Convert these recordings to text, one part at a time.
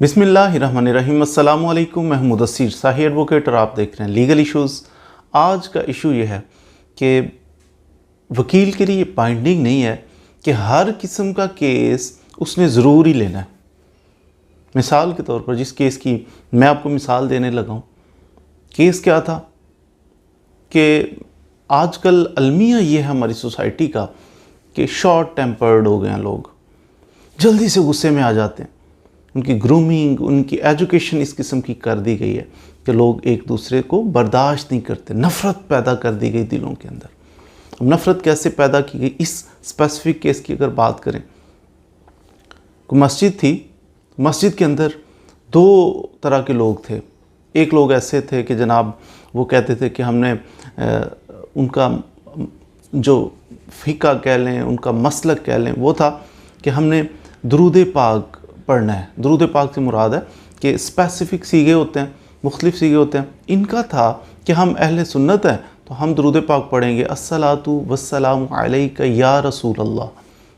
بسم اللہ الرحمن الرحیم۔ السلام علیکم، میں مدثر صاحی ایڈوکیٹ اور آپ دیکھ رہے ہیں لیگل ایشوز۔ آج کا ایشو یہ ہے کہ وکیل کے لیے بائنڈنگ نہیں ہے کہ ہر قسم کا کیس اس نے ضروری لینا ہے۔ مثال کے طور پر جس کیس کی میں آپ کو مثال دینے لگا ہوں، کیس کیا تھا کہ آج کل المیہ یہ ہے ہماری سوسائٹی کا کہ شارٹ ٹیمپرڈ ہو گئے ہیں، لوگ جلدی سے غصے میں آ جاتے ہیں۔ ان کی گرومنگ، ان کی ایجوکیشن اس قسم کی کر دی گئی ہے کہ لوگ ایک دوسرے کو برداشت نہیں کرتے، نفرت پیدا کر دی گئی دلوں کے اندر۔ اب نفرت کیسے پیدا کی گئی؟ اس اسپیسیفک کیس کی اگر بات کریں، کوئی مسجد تھی، مسجد کے اندر دو طرح کے لوگ تھے۔ ایک لوگ ایسے تھے کہ جناب وہ کہتے تھے کہ ہم نے ان کا جو فقہ کہہ لیں، ان کا مسلک کہہ لیں، وہ تھا کہ ہم نے درود پاک پڑھنا ہے۔ درود پاک سے مراد ہے کہ اسپیسیفک سیغے ہوتے ہیں، مختلف سیغے ہوتے ہیں۔ ان کا تھا کہ ہم اہل سنت ہیں تو ہم درود پاک پڑھیں گے، الصلاۃ والسلام علیک یا رسول اللہ،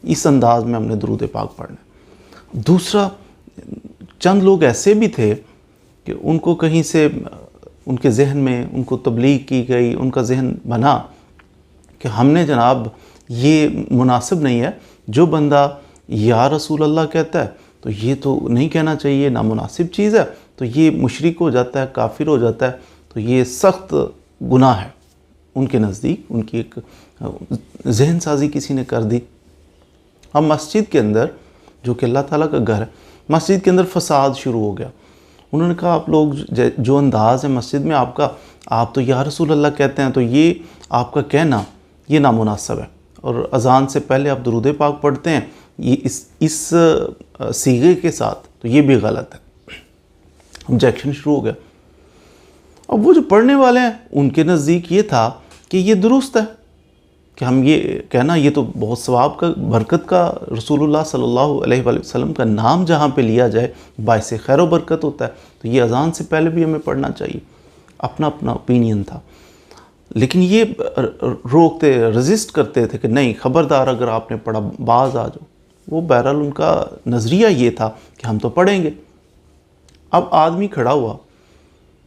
اس انداز میں ہم نے درود پاک پڑھنا ہے۔ دوسرا چند لوگ ایسے بھی تھے کہ ان کو کہیں سے ان کے ذہن میں ان کو تبلیغ کی گئی، ان کا ذہن بنا کہ ہم نے جناب یہ مناسب نہیں ہے، جو بندہ یا رسول اللہ کہتا ہے تو یہ تو نہیں کہنا چاہیے، نامناسب چیز ہے، تو یہ مشرک ہو جاتا ہے، کافر ہو جاتا ہے، تو یہ سخت گناہ ہے ان کے نزدیک۔ ان کی ایک ذہن سازی کسی نے کر دی۔ اب مسجد کے اندر، جو کہ اللہ تعالیٰ کا گھر ہے، مسجد کے اندر فساد شروع ہو گیا۔ انہوں نے کہا آپ لوگ جو انداز ہے مسجد میں آپ کا، آپ تو یا رسول اللہ کہتے ہیں، تو یہ آپ کا کہنا یہ نامناسب ہے، اور اذان سے پہلے آپ درود پاک پڑھتے ہیں یہ اس سیغے کے ساتھ، تو یہ بھی غلط ہے۔ آبجیکشن شروع ہو گیا۔ اب وہ جو پڑھنے والے ہیں ان کے نزدیک یہ تھا کہ یہ درست ہے کہ ہم یہ کہنا، یہ تو بہت ثواب کا، برکت کا، رسول اللہ صلی اللہ علیہ وآلہ وسلم کا نام جہاں پہ لیا جائے باعث خیر و برکت ہوتا ہے، تو یہ اذان سے پہلے بھی ہمیں پڑھنا چاہیے۔ اپنا اپنا اوپینین تھا، لیکن یہ روکتے، رزسٹ کرتے تھے کہ نہیں، خبردار اگر آپ نے پڑھا باز آ جاؤ۔ وہ بہرحال ان کا نظریہ یہ تھا کہ ہم تو پڑھیں گے۔ اب آدمی کھڑا ہوا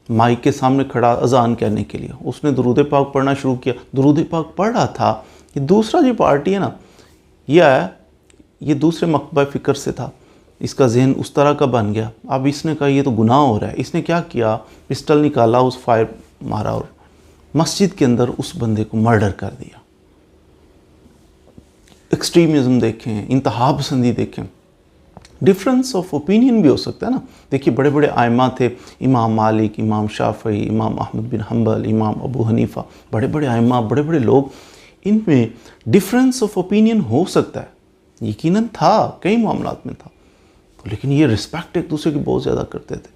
مائک کے سامنے کھڑا اذان کہنے کے لیے، اس نے درود پاک پڑھنا شروع کیا، درود پاک پڑھ رہا تھا۔ یہ دوسرا جو پارٹی ہے نا، یہ آیا، یہ دوسرے مکتبہ فکر سے تھا، اس کا ذہن اس طرح کا بن گیا۔ اب اس نے کہا یہ تو گناہ ہو رہا ہے۔ اس نے کیا کیا؟ پسٹل نکالا، اس فائر مارا اور مسجد کے اندر اس بندے کو مرڈر کر دیا۔ ایکسٹریمزم دیکھیں، انتہا پسندی دیکھیں، ڈفرنس آف اوپینین بھی ہو سکتا ہے نا۔ دیکھیے بڑے بڑے ائمہ تھے، امام مالک، امام شافعی، امام احمد بن حنبل، امام ابو حنیفہ، بڑے بڑے ائمہ، بڑے بڑے لوگ، ان میں ڈفرنس آف اوپینین ہو سکتا ہے، یقیناً تھا، کئی معاملات میں تھا، لیکن یہ رسپیکٹ ایک دوسرے کی بہت زیادہ کرتے تھے۔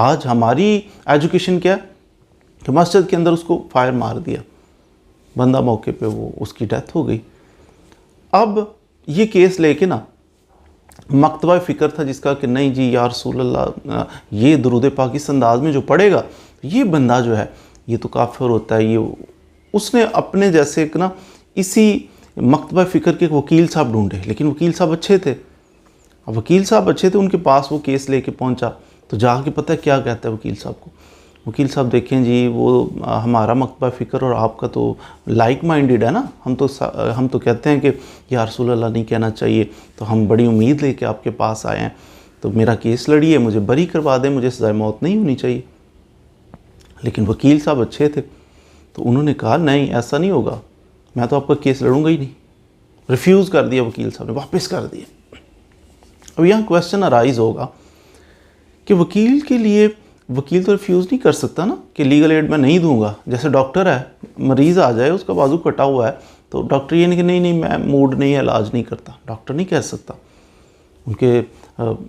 آج ہماری ایجوکیشن کیا ہے کہ مسجد کے اندر اس کو فائر مار دیا، بندہ موقع پہ وہ اس کی ڈیتھ ہو گئی۔ اب یہ کیس لے کے نا مکتبہ فکر تھا جس کا کہ نہیں جی یا رسول اللہ، یہ درود پاک اس انداز میں جو پڑھے گا یہ بندہ جو ہے یہ تو کافر ہوتا ہے۔ یہ اس نے اپنے جیسے ایک نا اسی مکتبہ فکر کے وکیل صاحب ڈھونڈے، لیکن وکیل صاحب اچھے تھے۔ اب وکیل صاحب اچھے تھے، ان کے پاس وہ کیس لے کے پہنچا، تو جا کے پتہ کیا کہتا ہے وکیل صاحب کو؟ وکیل صاحب دیکھیں جی وہ ہمارا مکتبہ فکر اور آپ کا تو لائک مائنڈڈ ہے نا، ہم تو کہتے ہیں کہ یا رسول اللہ نہیں کہنا چاہیے، تو ہم بڑی امید لے کے آپ کے پاس آئے ہیں، تو میرا کیس لڑیے، مجھے بری کروا دیں، مجھے سزائے موت نہیں ہونی چاہیے۔ لیکن وکیل صاحب اچھے تھے، تو انہوں نے کہا نہیں ایسا نہیں ہوگا، میں تو آپ کا کیس لڑوں گا ہی نہیں۔ ریفیوز کر دیا وکیل صاحب نے، واپس کر دیا۔ اب یہاں کویسچن ارائز ہوگا کہ وکیل کے لیے، وکیل تو ریفیوز نہیں کر سکتا نا کہ لیگل ایڈ میں نہیں دوں گا۔ جیسے ڈاکٹر ہے، مریض آ جائے، اس کا بازو کٹا ہوا ہے، تو ڈاکٹر یہ نہیں کہ نہیں میں موڈ نہیں ہے، علاج نہیں کرتا، ڈاکٹر نہیں کہہ سکتا، ان کے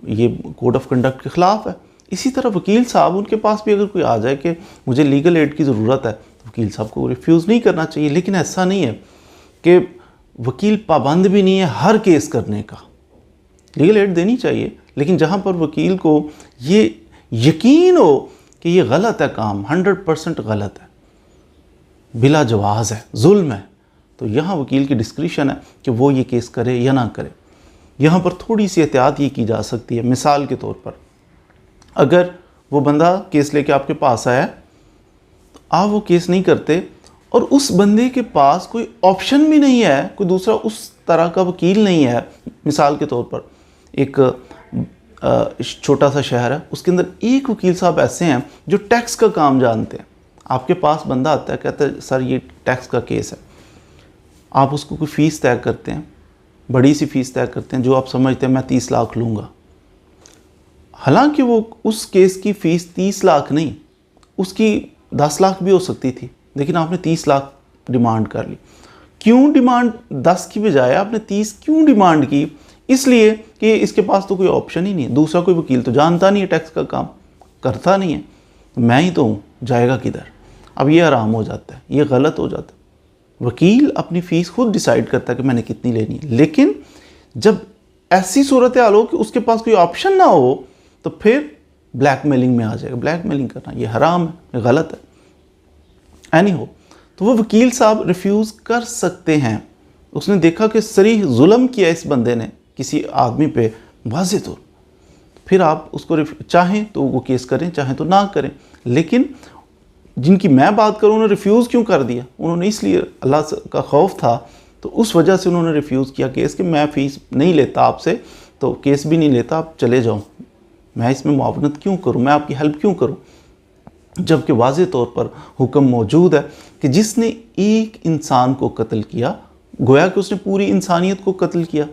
یہ کوڈ آف کنڈکٹ کے خلاف ہے۔ اسی طرح وکیل صاحب، ان کے پاس بھی اگر کوئی آ جائے کہ مجھے لیگل ایڈ کی ضرورت ہے، تو وکیل صاحب کو ریفیوز نہیں کرنا چاہیے۔ لیکن ایسا نہیں ہے کہ وکیل پابند بھی نہیں ہے ہر کیس کرنے کا، لیگل ایڈ دینی چاہیے، لیکن جہاں پر وکیل کو یہ یقین ہو کہ یہ غلط ہے، کام 100% غلط ہے، بلا جواز ہے، ظلم ہے، تو یہاں وکیل کی ڈسکریشن ہے کہ وہ یہ کیس کرے یا نہ کرے۔ یہاں پر تھوڑی سی احتیاط یہ کی جا سکتی ہے۔ مثال کے طور پر اگر وہ بندہ کیس لے کے آپ کے پاس آیا تو آپ وہ کیس نہیں کرتے اور اس بندے کے پاس کوئی آپشن بھی نہیں ہے، کوئی دوسرا اس طرح کا وکیل نہیں ہے. مثال کے طور پر ایک چھوٹا سا شہر ہے، اس کے اندر ایک وکیل صاحب ایسے ہیں جو ٹیکس کا کام جانتے ہیں. آپ کے پاس بندہ آتا ہے، کہتا ہے سر یہ ٹیکس کا کیس ہے. آپ اس کو کوئی فیس طے کرتے ہیں، بڑی سی فیس طے کرتے ہیں جو آپ سمجھتے ہیں میں 30 لاکھ لوں گا. حالانکہ وہ اس کیس کی فیس 30 لاکھ نہیں، اس کی 10 لاکھ بھی ہو سکتی تھی، لیکن آپ نے 30 لاکھ ڈیمانڈ کر لی. کیوں ڈیمانڈ 10 کی بجائے آپ نے 30 کیوں ڈیمانڈ کی؟ اس لیے کہ اس کے پاس تو کوئی آپشن ہی نہیں ہے، دوسرا کوئی وکیل تو جانتا نہیں ہے، ٹیکس کا کام کرتا نہیں ہے، میں ہی تو ہوں، جائے گا کدھر؟ اب یہ حرام ہو جاتا ہے، یہ غلط ہو جاتا ہے. وکیل اپنی فیس خود ڈیسائیڈ کرتا ہے کہ میں نے کتنی لینی ہے، لیکن جب ایسی صورتحال ہو کہ اس کے پاس کوئی آپشن نہ ہو تو پھر بلیک میلنگ میں آ جائے گا. بلیک میلنگ کرنا یہ حرام ہے، یہ غلط ہے. اینی ہو تو وہ وکیل صاحب ریفیوز کر سکتے ہیں. اس نے دیکھا کہ صریح ظلم کیا اس بندے نے کسی آدمی پہ واضح طور، پھر آپ اس کو چاہیں تو وہ کیس کریں، چاہیں تو نہ کریں. لیکن جن کی میں بات کروں انہوں نے ریفیوز کیوں کر دیا؟ انہوں نے اس لیے اللہ کا خوف تھا تو اس وجہ سے انہوں نے ریفیوز کیا کیس کہ میں فیس نہیں لیتا آپ سے، تو کیس بھی نہیں لیتا، آپ چلے جاؤ، میں اس میں معاونت کیوں کروں، میں آپ کی ہیلپ کیوں کروں؟ جبکہ واضح طور پر حکم موجود ہے کہ جس نے ایک انسان کو قتل کیا گویا کہ اس نے پوری انسانیت کو قتل کیا.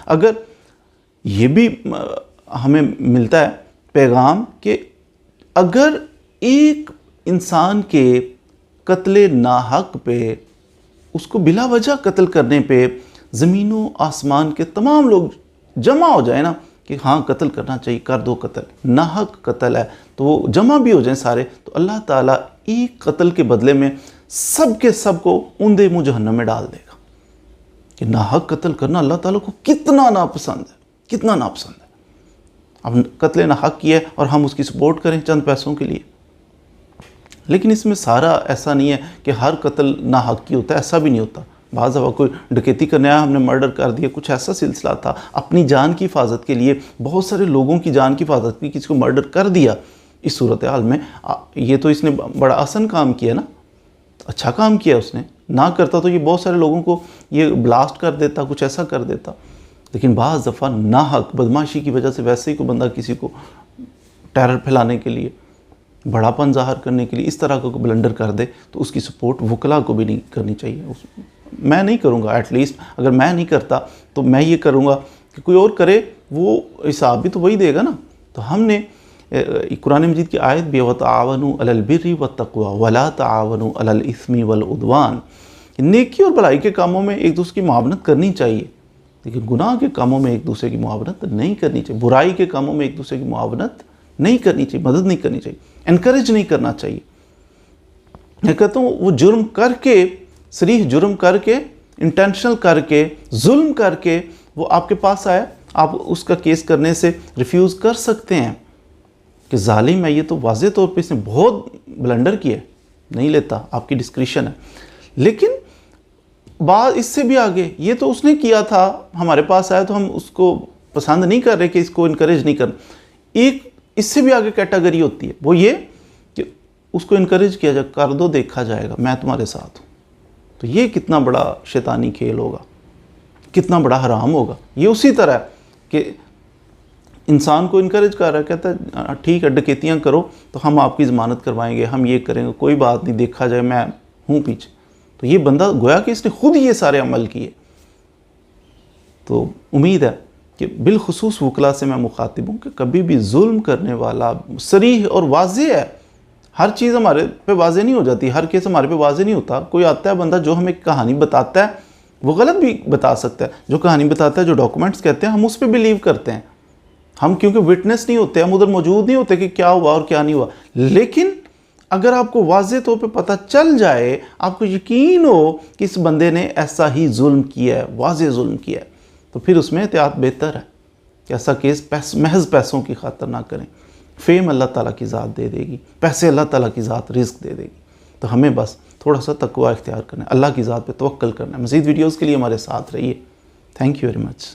اگر یہ بھی ہمیں ملتا ہے پیغام کہ اگر ایک انسان کے قتل ناحق پہ، اس کو بلا وجہ قتل کرنے پہ زمین و آسمان کے تمام لوگ جمع ہو جائیں نا کہ ہاں قتل کرنا چاہیے، کر دو قتل، ناحق قتل ہے، تو وہ جمع بھی ہو جائیں سارے، تو اللہ تعالیٰ ایک قتل کے بدلے میں سب کے سب کو اوندے منہ جہنم میں ڈال دے گا. کہ ناحق قتل کرنا اللہ تعالیٰ کو کتنا ناپسند ہے، کتنا ناپسند ہے. اب قتل ناحق کیا ہے اور ہم اس کی سپورٹ کریں چند پیسوں کے لیے. لیکن اس میں سارا ایسا نہیں ہے کہ ہر قتل ناحق کی ہوتا ہے، ایسا بھی نہیں ہوتا. بعض دفعہ کوئی ڈکیتی کرنے آیا، ہم نے مرڈر کر دیا، کچھ ایسا سلسلہ تھا، اپنی جان کی حفاظت کے لیے بہت سارے لوگوں کی جان کی حفاظت کی، کسی کو مرڈر کر دیا. اس صورتحال میں یہ تو اس نے بڑا آسان کام کیا نا، اچھا کام کیا اس نے. نہ کرتا تو یہ بہت سارے لوگوں کو یہ بلاسٹ کر دیتا، کچھ ایسا کر دیتا. لیکن بعض دفعہ ناحق بدماشی کی وجہ سے ویسے ہی کوئی بندہ کسی کو ٹیرر پھیلانے کے لیے، بڑا پن ظاہر کرنے کے لیے اس طرح کا کوئی بلنڈر کر دے تو اس کی سپورٹ وکلا کو بھی نہیں کرنی چاہیے. میں نہیں کروں گا، ایٹ لیسٹ اگر میں نہیں کرتا تو میں یہ کروں گا کہ کوئی اور کرے، وہ حساب بھی تو وہی دے گا نا. تو ہم نے قرآن مجید کی آیت بھی وَتَعَاوَنُوا عَلَى الْبِرِّ وَالتَّقْوَى وَلَا تَعَاوَنُوا عَلَى الْإِثْمِ وَالْعُدْوَانِ. نیکی اور بھلائی کے کاموں میں ایک دوسرے کی معاونت کرنی چاہیے، لیکن گناہ کے کاموں میں ایک دوسرے کی معاونت نہیں کرنی چاہیے. برائی کے کاموں میں ایک دوسرے کی معاونت نہیں کرنی چاہیے، مدد نہیں کرنی چاہیے، انکریج نہیں کرنا چاہیے. میں کہتا ہوں وہ جرم کر کے، صریح جرم کر کے، انٹینشنل کر کے، ظلم کر کے وہ آپ کے پاس آیا، آپ اس کا کیس کرنے سے ریفیوز کر سکتے ہیں کہ ظالم ہے یہ، تو واضح طور پہ اس نے بہت بلنڈر کیا ہے، نہیں لیتا، آپ کی ڈسکریشن ہے. لیکن بات اس سے بھی آگے، یہ تو اس نے کیا تھا، ہمارے پاس آیا تو ہم اس کو پسند نہیں کر رہے کہ اس کو انکریج نہیں کرنا. ایک اس سے بھی آگے کیٹیگری ہوتی ہے، وہ یہ کہ اس کو انکریج کیا جائے، کر دو دیکھا جائے گا، میں تمہارے ساتھ ہوں. تو یہ کتنا بڑا شیطانی کھیل ہوگا، کتنا بڑا حرام ہوگا. یہ اسی طرح ہے کہ انسان کو انکریج کر رہا ہے، کہتا ہے ٹھیک ہے ڈکیتیاں کرو تو ہم آپ کی ضمانت کروائیں گے، ہم یہ کریں گے، کوئی بات نہیں، دیکھا جائے، میں ہوں پیچھے. تو یہ بندہ گویا کہ اس نے خود یہ سارے عمل کیے. تو امید ہے کہ بالخصوص وکلا سے میں مخاطب ہوں کہ کبھی بھی ظلم کرنے والا صریح اور واضح ہے. ہر چیز ہمارے پہ واضح نہیں ہو جاتی، ہر کیس ہمارے پہ واضح نہیں ہوتا. کوئی آتا ہے بندہ جو ہمیں کہانی بتاتا ہے، وہ غلط بھی بتا سکتا ہے. جو کہانی بتاتا ہے، جو ڈاکومنٹس کہتے ہیں، ہم اس پہ بلیو کرتے ہیں. ہم کیونکہ وٹنس نہیں ہوتے، ہم ادھر موجود نہیں ہوتے کہ کیا ہوا اور کیا نہیں ہوا. لیکن اگر آپ کو واضح طور پہ پتہ چل جائے، آپ کو یقین ہو کہ اس بندے نے ایسا ہی ظلم کیا ہے، واضح ظلم کیا ہے، تو پھر اس میں احتیاط بہتر ہے کہ ایسا کیس محض پیسوں کی خاطر نہ کریں. فیم اللہ تعالیٰ کی ذات دے دے گی، پیسے اللہ تعالیٰ کی ذات رزق دے دے گی. تو ہمیں بس تھوڑا سا تقوی اختیار کرنا ہے، اللہ کی ذات پہ توکل کرنا ہے. مزید ویڈیوز کے لیے ہمارے ساتھ رہیے. Thank you very much.